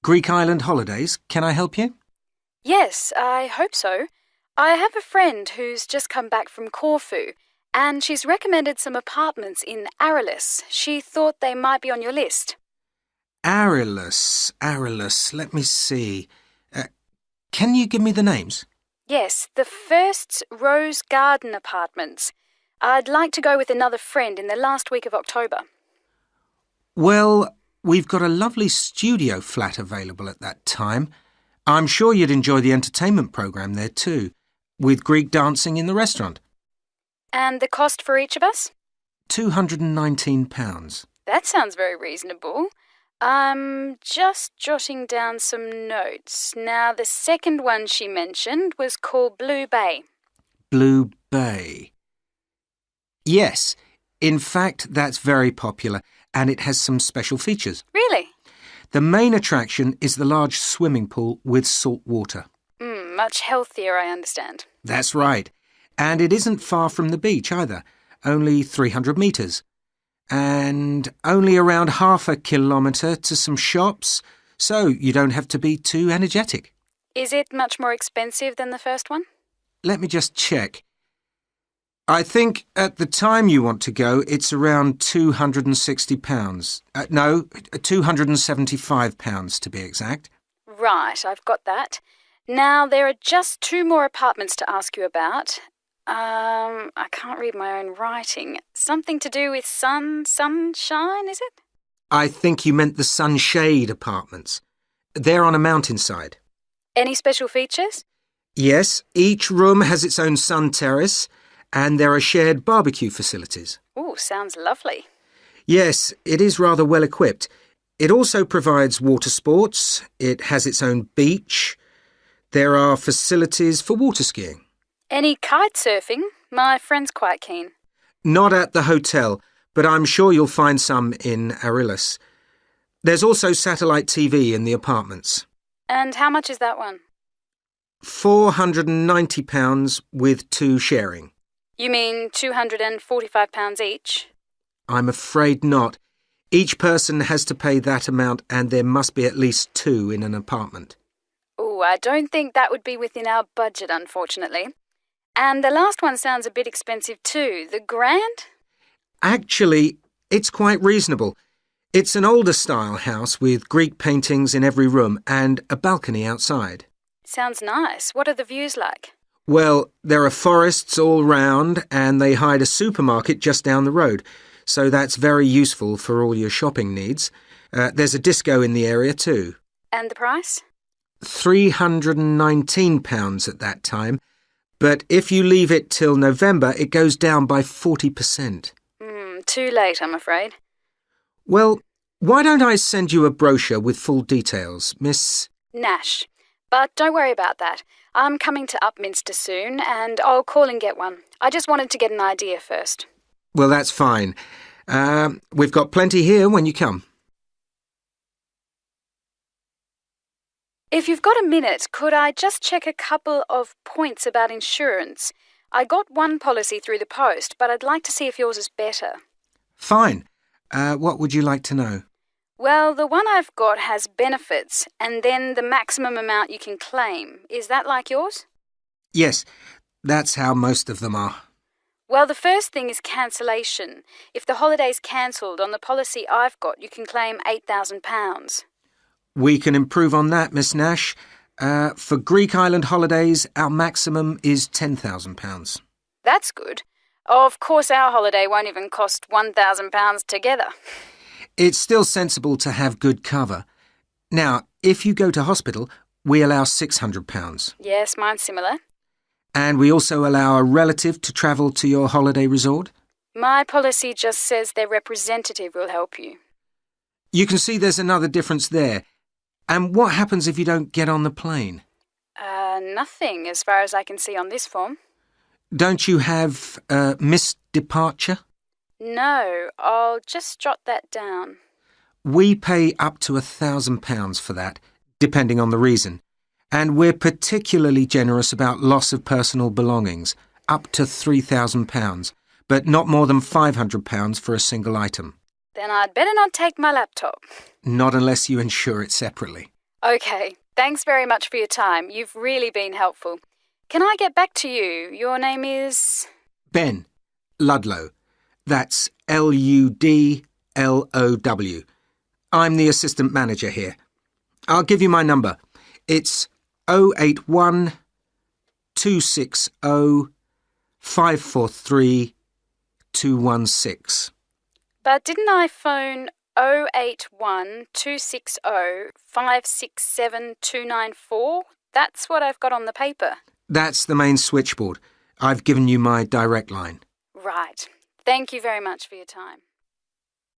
Greek Island Holidays. Can I help you? Yes, I hope so. I have a friend who's just come back from Corfu, and she's recommended some apartments in Lis. She thought they might be on your list. Arilus. Let me see. Can you give me the names? Yes, the first's Rose Garden Apartments. I'd like to go with another friend in the last week of October. Well, we've got a lovely studio flat available at that time. I'm sure you'd enjoy the entertainment programme there too, with Greek dancing in the restaurant. And the cost for each of us? £219. That sounds very reasonable. I'm just jotting down some notes. Now, the second one she mentioned was called Blue Bay. Blue Bay. Yes, in fact, that's very popular, and it has some special features. Really? The main attraction is the large swimming pool with salt water. Much healthier, I understand. That's right. And it isn't far from the beach either, only 300 metres. And only around half a kilometre to some shops, so you don't have to be too energetic. Is it much more expensive than the first one? Let me just check. I think at the time you want to go, it's around £260. No, £275 to be exact. Right, I've got that. Now, there are just 2 more apartments to ask you about. I can't read my own writing. Something to do with sunshine, is it? I think you meant the Sunshade Apartments. They're on a mountainside. Any special features? Yes, each room has its own sun terrace, and there are shared barbecue facilities. Ooh, sounds lovely. Yes, it is rather well equipped. It also provides water sports. It has its own beach. There are facilities for water skiing. Any kite surfing? My friend's quite keen. Not at the hotel, but I'm sure you'll find some in Arilus. There's also satellite TV in the apartments. And how much is that one? £490 with 2 sharing. You mean £245 each? I'm afraid not. Each person has to pay that amount, and there must be at least 2 in an apartment. Ooh, I don't think that would be within our budget, unfortunately. And the last one sounds a bit expensive too. The Grand? Actually, it's quite reasonable. It's an older style house with Greek paintings in every room and a balcony outside. Sounds nice. What are the views like? Well, there are forests all round, and they hide a supermarket just down the road, so that's very useful for all your shopping needs. There's a disco in the area too. And the price? £319 at that time, but if you leave it till November, it goes down by 40%. Too late, I'm afraid. Well, why don't I send you a brochure with full details, Miss... Nash. But don't worry about that. I'm coming to Upminster soon, and I'll call and get one. I just wanted to get an idea first. Well, that's fine. We've got plenty here when you come. If you've got a minute, could I just check a couple of points about insurance? I got one policy through the post, but I'd like to see if yours is better. Fine. What would you like to know? Well, the one I've got has benefits, and then the maximum amount you can claim. Is that like yours? Yes, that's how most of them are. Well, the first thing is cancellation. If the holiday's cancelled on the policy I've got, you can claim £8,000. We can improve on that, Miss Nash. For Greek Island Holidays, our maximum is £10,000. That's good. Of course, our holiday won't even cost £1,000 together. It's still sensible to have good cover. Now, if you go to hospital, we allow £600. Yes, mine's similar. And we also allow a relative to travel to your holiday resort? My policy just says their representative will help you. You can see there's another difference there. And what happens if you don't get on the plane? Nothing, as far as I can see on this form. Don't you have missed departure? No, I'll just jot that down. We pay up to £1,000 for that, depending on the reason. And we're particularly generous about loss of personal belongings, up to £3,000, but not more than £500 for a single item. Then I'd better not take my laptop. Not unless you insure it separately. Okay, thanks very much for your time. You've really been helpful. Can I get back to you? Your name is... Ben Ludlow. That's Ludlow. I'm the assistant manager here. I'll give you my number. It's 081 260 543 216. But didn't I phone 081 260 567 294? That's what I've got on the paper. That's the main switchboard. I've given you my direct line. Right. Thank you very much for your time.